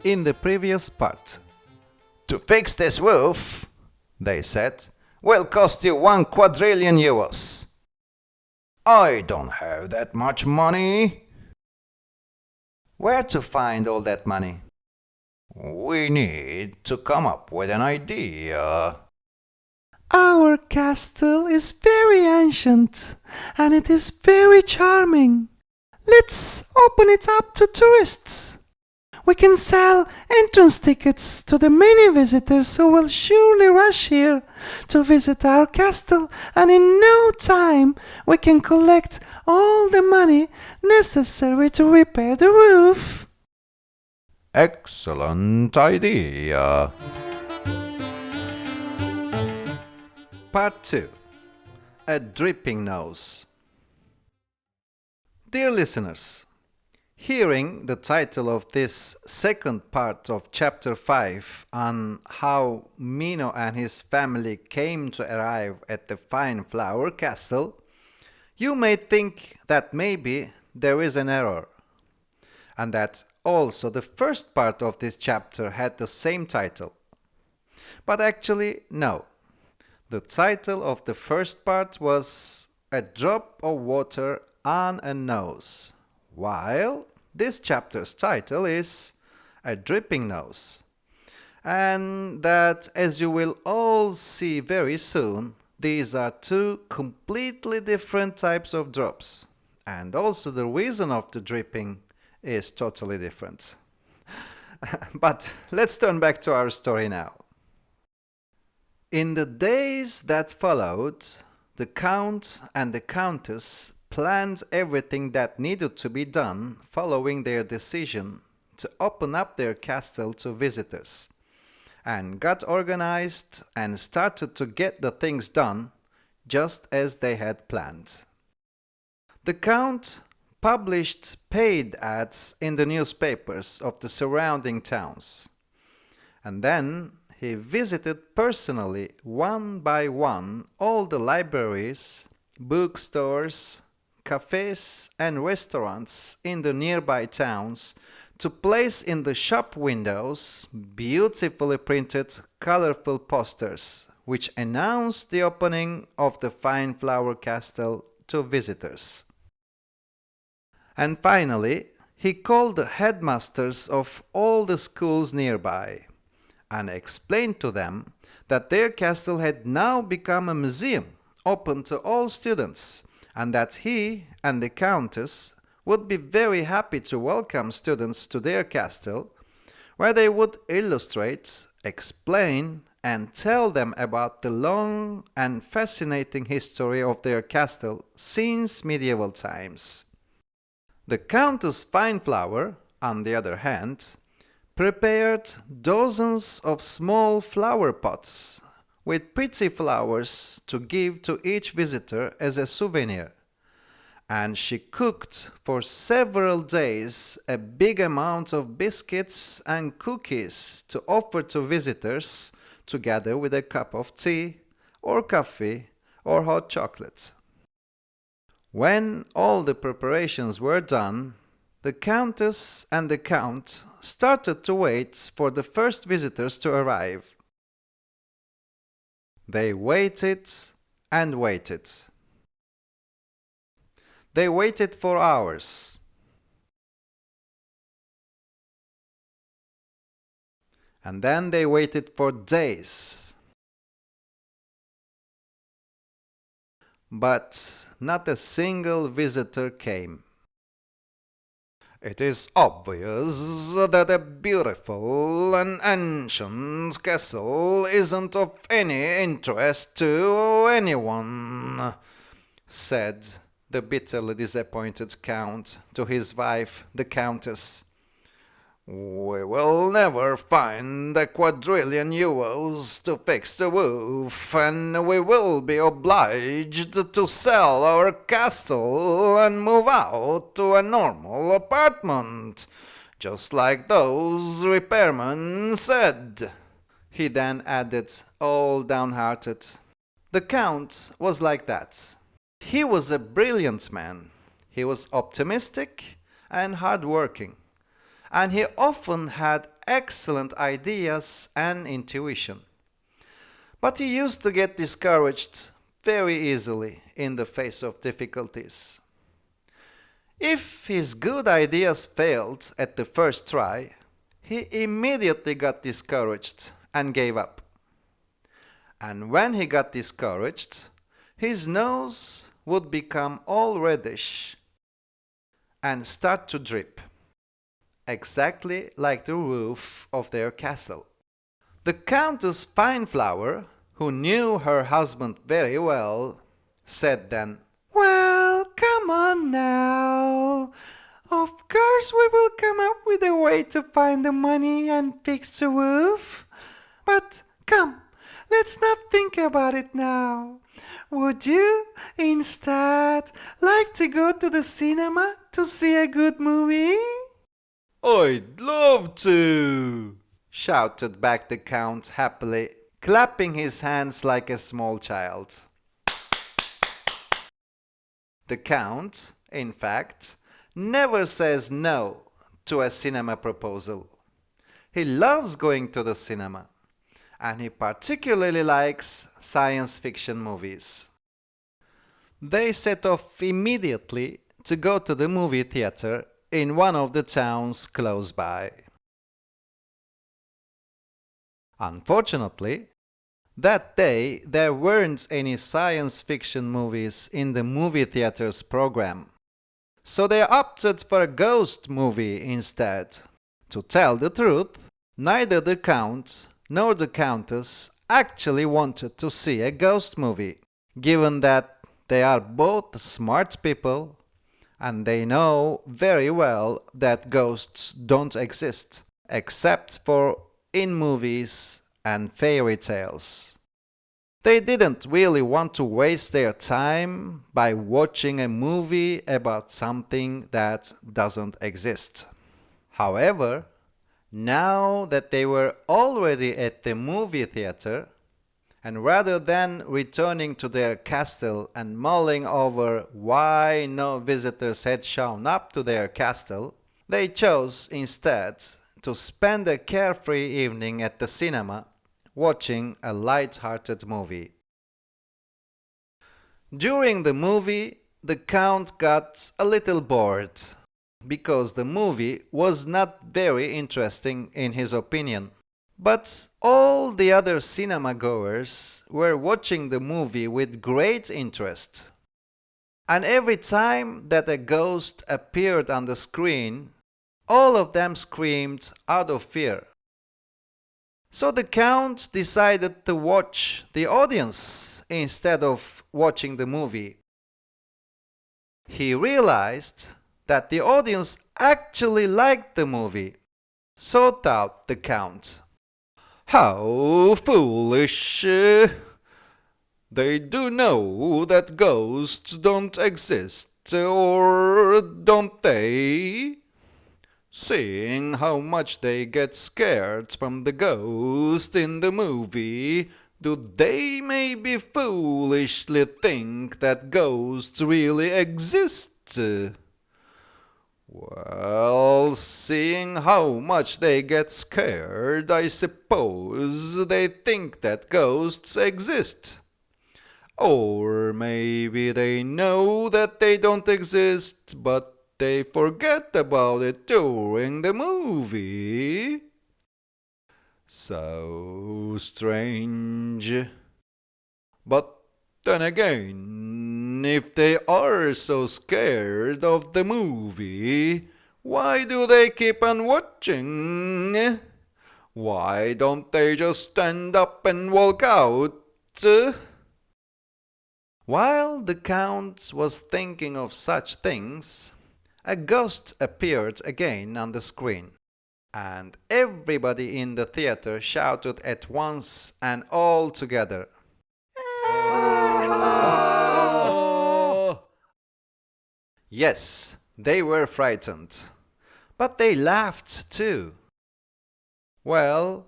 in the previous part. "To fix this roof," they said, "will cost you 1 quadrillion euros. I don't have that much money." Where to find all that money? We need to come up with an idea. Our castle is very ancient and it is very charming. Let's open it up to tourists. We can sell entrance tickets to the many visitors who will surely rush here to visit our castle, and in no time we can collect all the money necessary to repair the roof. Excellent idea. Part 2. A Dripping Nose. Dear listeners, hearing the title of this second part of Chapter 5 on how Mino and his family came to arrive at the Fineflower Castle, you may think that maybe there is an error, and that also the first part of this chapter had the same title. But actually, no. The title of the first part was A Drop of Water on a Nose, while this chapter's title is A Dripping Nose. And that, as you will all see very soon, these are two completely different types of drops. And also the reason of the dripping is totally different. But let's turn back to our story now. In the days that followed, the Count and the Countess planned everything that needed to be done following their decision to open up their castle to visitors, and got organized and started to get the things done just as they had planned. The Count published paid ads in the newspapers of the surrounding towns, and then he visited personally, one by one, all the libraries, bookstores, cafes and restaurants in the nearby towns to place in the shop windows beautifully printed, colorful posters which announced the opening of the Fineflower Castle to visitors. And finally, he called the headmasters of all the schools nearby and explained to them that their castle had now become a museum open to all students, and that he and the Countess would be very happy to welcome students to their castle, where they would illustrate, explain, and tell them about the long and fascinating history of their castle since medieval times. The Countess Fineflower, on the other hand, prepared dozens of small flower pots with pretty flowers to give to each visitor as a souvenir, and she cooked for several days a big amount of biscuits and cookies to offer to visitors, together with a cup of tea or coffee or hot chocolate. When all the preparations were done, the Countess and the Count started to wait for the first visitors to arrive. They waited and waited. They waited for hours. And then they waited for days. But not a single visitor came. It is obvious that a beautiful and ancient castle isn't of any interest to anyone, said the bitterly disappointed Count to his wife, the Countess. We will never find a quadrillion euros to fix the roof, and we will be obliged to sell our castle and move out to a normal apartment, just like those repairmen said. He then added, all downhearted. The Count was like that. He was a brilliant man. He was optimistic and hard-working, and he often had excellent ideas and intuition. But he used to get discouraged very easily in the face of difficulties. If his good ideas failed at the first try, he immediately got discouraged and gave up. And when he got discouraged, his nose would become all reddish and start to drip, exactly like the roof of their castle. The Countess Fineflower, who knew her husband very well, said then, "Well, come on now. Of course we will come up with a way to find the money and fix the roof. But come, let's not think about it now. Would you instead like to go to the cinema to see a good movie?" I'd love to, shouted back the Count happily, clapping his hands like a small child. The Count, in fact, never says no to a cinema proposal. He loves going to the cinema, and he particularly likes science fiction movies. They set off immediately to go to the movie theater in one of the towns close by. Unfortunately, that day there weren't any science fiction movies in the movie theater's program, so they opted for a ghost movie instead. To tell the truth, neither the Count nor the Countess actually wanted to see a ghost movie, given that they are both smart people and they know very well that ghosts don't exist, except for in movies and fairy tales. They didn't really want to waste their time by watching a movie about something that doesn't exist. However, now that they were already at the movie theater, and rather than returning to their castle and mulling over why no visitors had shown up to their castle, they chose instead to spend a carefree evening at the cinema watching a light-hearted movie. During the movie, the Count got a little bored, because the movie was not very interesting in his opinion. But all the other cinema goers were watching the movie with great interest. And every time that a ghost appeared on the screen, all of them screamed out of fear. So the Count decided to watch the audience instead of watching the movie. He realized that the audience actually liked the movie. So thought the Count. How foolish! They do know that ghosts don't exist, or don't they? Seeing how much they get scared from the ghost in the movie, do they maybe foolishly think that ghosts really exist? Well, seeing how much they get scared, I suppose they think that ghosts exist. Or maybe they know that they don't exist, but they forget about it during the movie. So strange. But then again, if they are so scared of the movie, why do they keep on watching? Why don't they just stand up and walk out? While the Count was thinking of such things, a ghost appeared again on the screen, and everybody in the theater shouted at once and all together. Yes, they were frightened, but they laughed too. Well,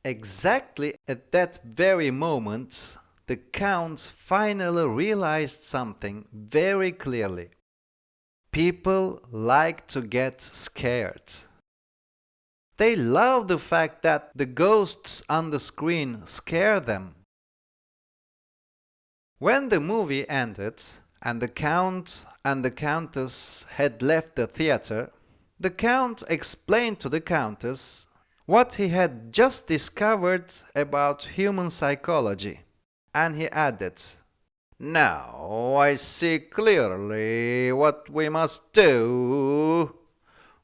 exactly at that very moment, the Count finally realized something very clearly. People like to get scared. They love the fact that the ghosts on the screen scare them. When the movie ended and the Count and the Countess had left the theater, the Count explained to the Countess what he had just discovered about human psychology, and he added, "Now I see clearly what we must do.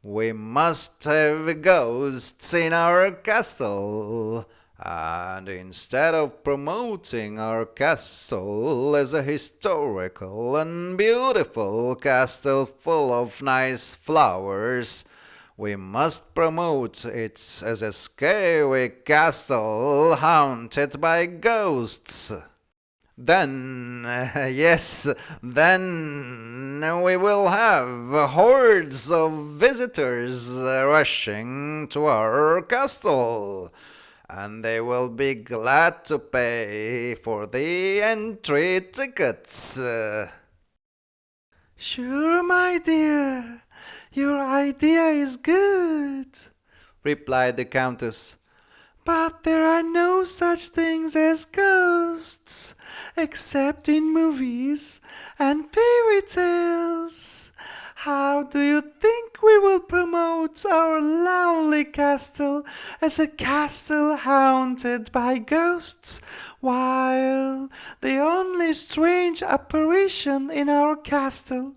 We must have ghosts in our castle. And instead of promoting our castle as a historical and beautiful castle full of nice flowers, we must promote it as a scary castle haunted by ghosts. Then, yes, then we will have hordes of visitors rushing to our castle, and they will be glad to pay for the entry tickets." "Sure, my dear, your idea is good," replied the Countess. "But there are no such things as ghosts, except in movies and fairy tales. How do you think we will promote our lovely castle as a castle haunted by ghosts, while the only strange apparition in our castle,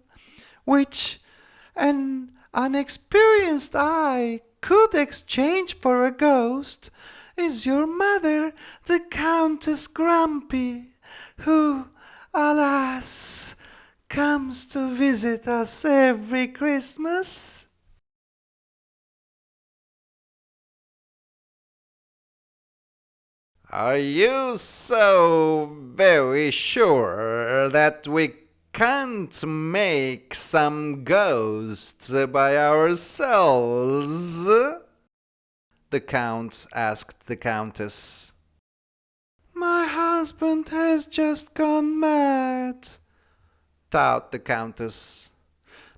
which an unexperienced eye could exchange for a ghost, is your mother, the Countess Grumpy, who, alas, comes to visit us every Christmas?" Are you so very sure that we can't make some ghosts by ourselves?" the Count asked the Countess. "My husband has just gone mad," thought the Countess.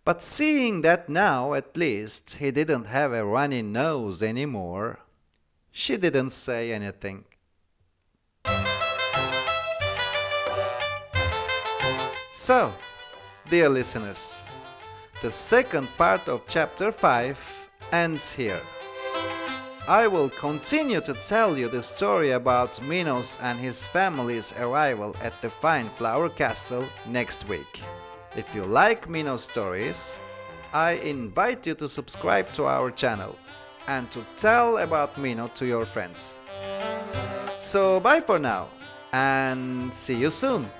But seeing that now at least he didn't have a runny nose anymore, she didn't say anything. So, dear listeners, the second part of chapter 5 ends here. I will continue to tell you the story about Minos and his family's arrival at the Fineflower Castle next week. If you like Minos stories, I invite you to subscribe to our channel and to tell about Mino to your friends. So bye for now, and see you soon!